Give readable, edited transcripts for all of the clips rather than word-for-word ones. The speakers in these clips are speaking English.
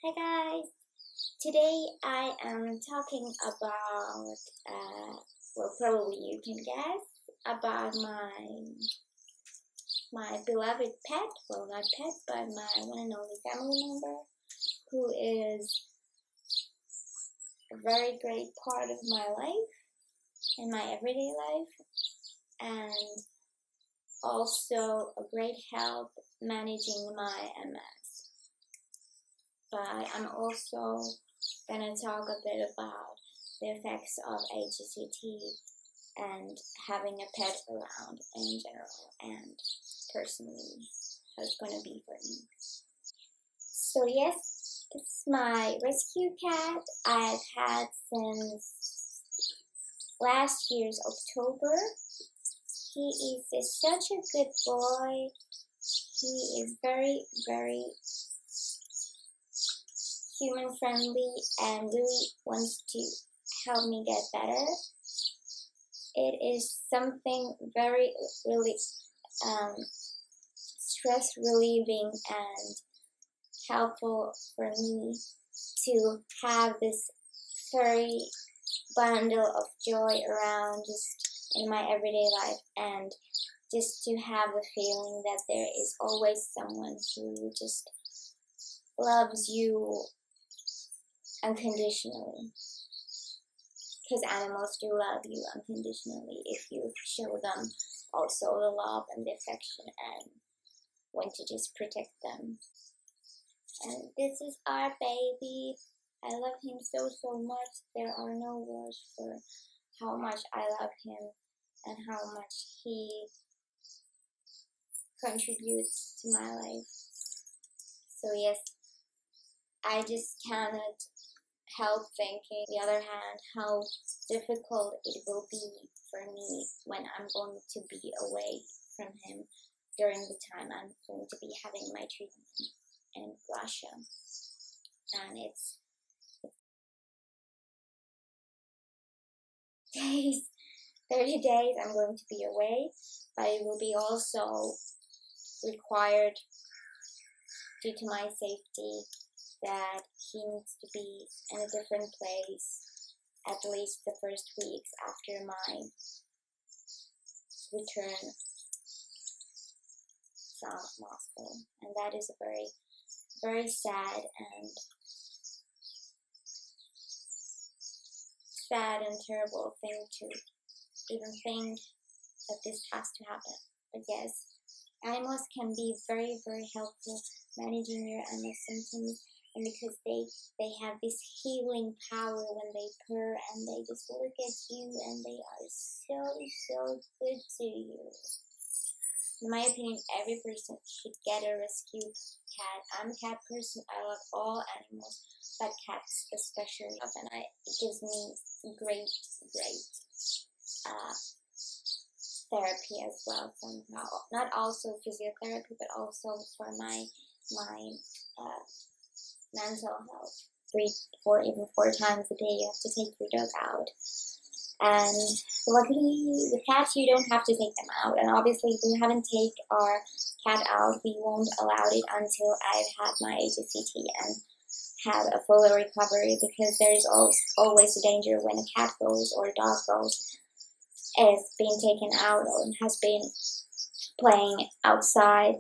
Hi guys, today I am talking about, well probably you can guess, about my beloved pet, well not pet, but my one and only family member, who is a very great part of my life, in my everyday life, and also a great help managing my MS. But I'm also gonna talk a bit about the effects of HSCT and having a pet around in general and personally how it's gonna be for me. So yes, this is my rescue cat I've had since last year's October. He is such a good boy. He is very, very human friendly and really wants to help me get better. It is something very really stress relieving and helpful for me to have this furry bundle of joy around just in my everyday life, and just to have the feeling that there is always someone who just loves you unconditionally, because animals do love you unconditionally if you show them also the love and the affection and want to just protect them. And this is our baby. I love him so much. There are no words for how much I love him and how much he contributes to my life. So yes, I just cannot help thinking, on the other hand, how difficult it will be for me when I'm going to be away from him during the time I'm going to be having my treatment in Russia. And it's days, 30 days I'm going to be away, but it will be also required due to my safety that he needs to be in a different place at least the first weeks after my return from Moscow. And that is a very, very sad and terrible thing to even think that this has to happen. But yes, animals can be very, very helpful managing your MS symptoms, and because they have this healing power when they purr and they just look at you and they are so good to you. In my opinion, every person should get a rescue cat. I'm a cat person. I love all animals, but cats especially. And it gives me great therapy as well somehow. Not also physiotherapy, but also for my mental health. 3, 4, even 4 times a day you have to take your dog out. And luckily with cats you don't have to take them out, and obviously if we haven't taken our cat out, we won't allow it until I've had my HSCT and have a full recovery, because there is always a danger when a cat goes or a dog goes, is being taken out or has been playing outside.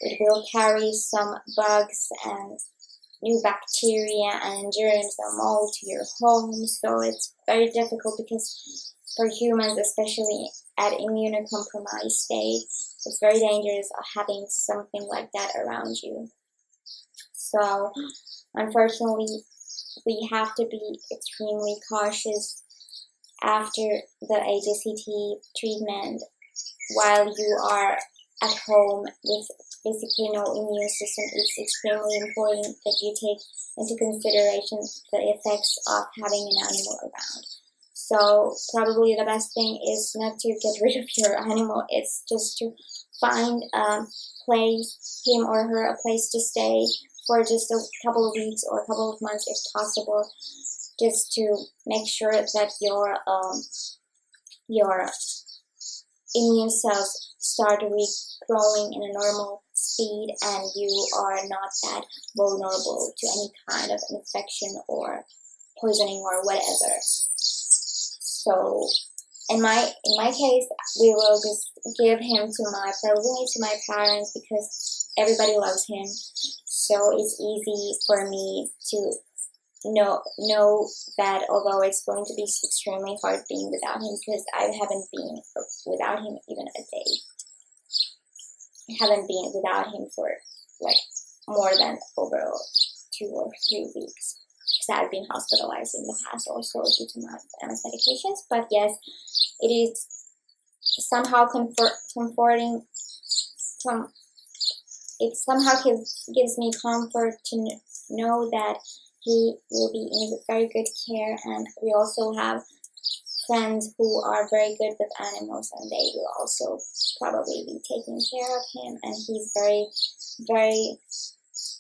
It will carry some bugs and new bacteria and germs and mold to your home, so it's very difficult, because for humans, especially at immunocompromised state, it's very dangerous having something like that around you. So unfortunately, we have to be extremely cautious after the HSCT treatment while you are at home with basically no immune system. It's extremely important that you take into consideration the effects of having an animal around. So probably the best thing is not to get rid of your animal, it's just to find a place, him or her, a place to stay for just a couple of weeks or a couple of months if possible, just to make sure that your immune cells start regrowing in a normal speed, and you are not that vulnerable to any kind of infection or poisoning or whatever. So in my case, we will just give him to probably to my parents, because everybody loves him. So it's easy for me to know that although it's going to be extremely hard being without him, because I haven't been without him even a day. I haven't been without him for like more than over 2 or 3 weeks, because I've been hospitalized in the past also due to my MS medications. But yes, it is somehow comforting. It somehow gives me comfort to know that he will be in very good care, and we also have friends who are very good with animals, and they will also probably be taking care of him, and he's very, very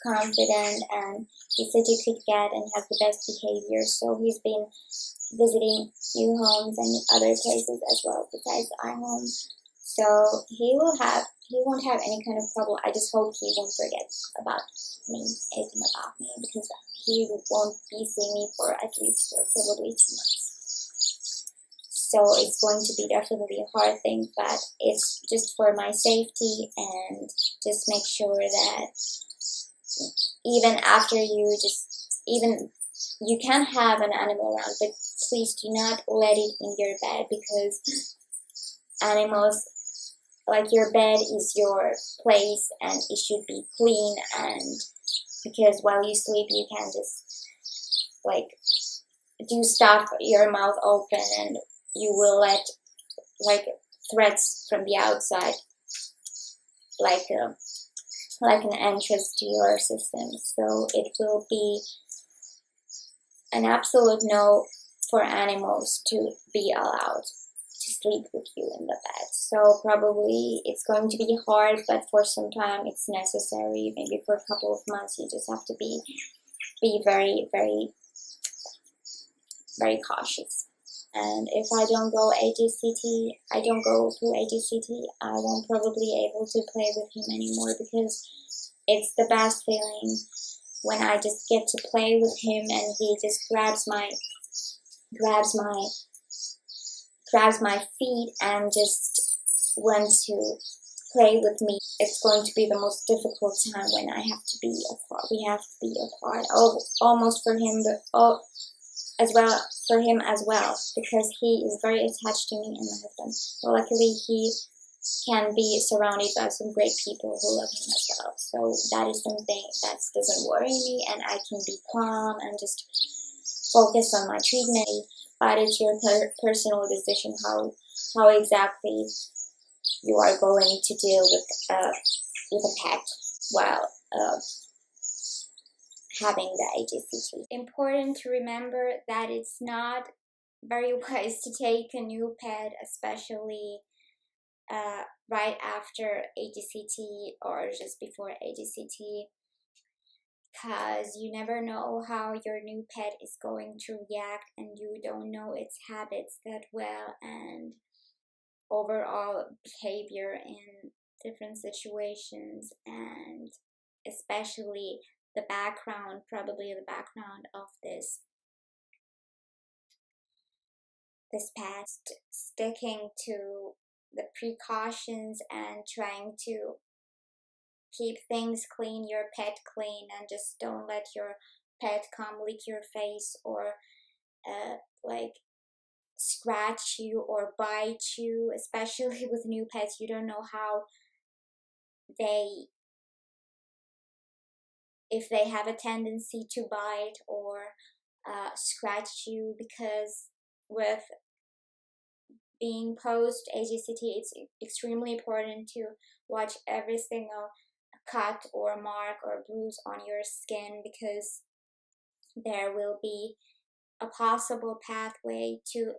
confident, and he's such a good cat and has the best behavior. So he's been visiting new homes and other places as well besides our home. So he won't have any kind of problem. I just hope he won't forget about me, anything about me, because he won't be seeing me for at least for probably 2 months. So it's going to be definitely a hard thing, but it's just for my safety, and just make sure that even after you can have an animal around, but please do not let it in your bed, because animals, like, your bed is your place and it should be clean, and because while you sleep you can just like do stuff, your mouth open, and you will let like threats from the outside like an entrance to your system. So it will be an absolute no for animals to be allowed to sleep with you in the bed. So probably it's going to be hard, but for some time it's necessary. Maybe for a couple of months you just have to be very, very, very cautious. And if I don't go through HSCT, I won't probably able to play with him anymore, because it's the best feeling when I just get to play with him and he just grabs my feet and just want to play with me. It's going to be the most difficult time when I have to be apart. We have to be apart. Almost for him, but for him as well, because he is very attached to me and my husband. Well, luckily he can be surrounded by some great people who love him as well. So that is something that doesn't worry me, and I can be calm and just focus on my treatment. But it's your personal decision how exactly you are going to deal with a pet while having the HSCT. Important to remember that it's not very wise to take a new pet, especially right after HSCT or just before HSCT, because you never know how your new pet is going to react, and you don't know its habits that well, and overall behavior in different situations, and especially probably the background of this past. Sticking to the precautions and trying to keep things clean, your pet clean, and just don't let your pet come lick your face or like scratch you or bite you. Especially with new pets, you don't know how if they have a tendency to bite or scratch you, because with being post HSCT, it's extremely important to watch every single cut or mark or bruise on your skin, because there will be a possible pathway to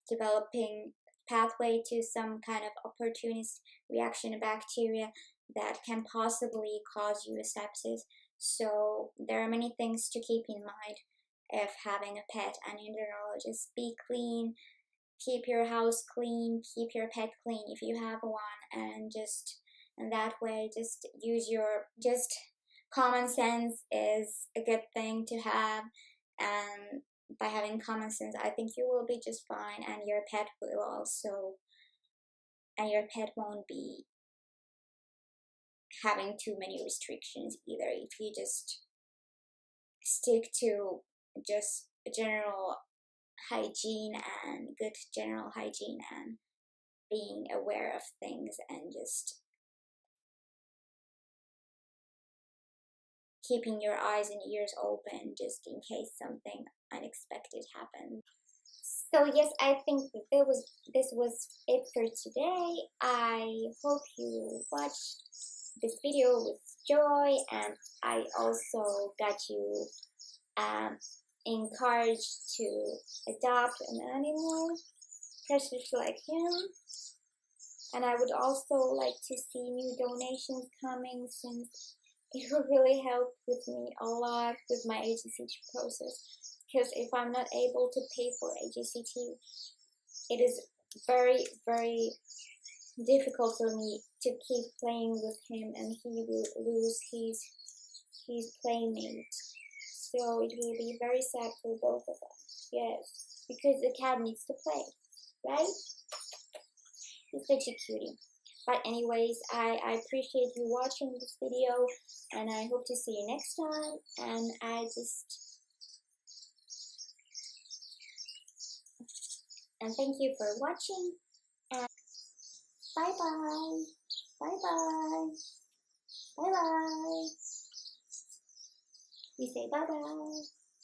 developing pathway to some kind of opportunist reaction of bacteria that can possibly cause you a sepsis. So there are many things to keep in mind if having a pet, and in general, just be clean, keep your house clean, keep your pet clean if you have one, and just and that way just use your common sense is a good thing to have, and by having common sense I think you will be just fine, and your pet won't be having too many restrictions either if you just stick to just general hygiene and good general hygiene and being aware of things and just keeping your eyes and ears open just in case something unexpected happens. So yes, I think this was it for today. I hope you watched this video with joy, and I also got you encouraged to adopt an animal, precious like him. And I would also like to see new donations coming, since it will really help with me a lot with my HSCT process. Because if I'm not able to pay for HSCT, it is very, very difficult for me to keep playing with him, and he will lose his playmate. So it will be very sad for both of us. Yes, because the cat needs to play, right? He's such a cutie. But anyways, I appreciate you watching this video, and I hope to see you next time. And thank you for watching. And bye bye. Bye bye. Bye bye. We say bye bye.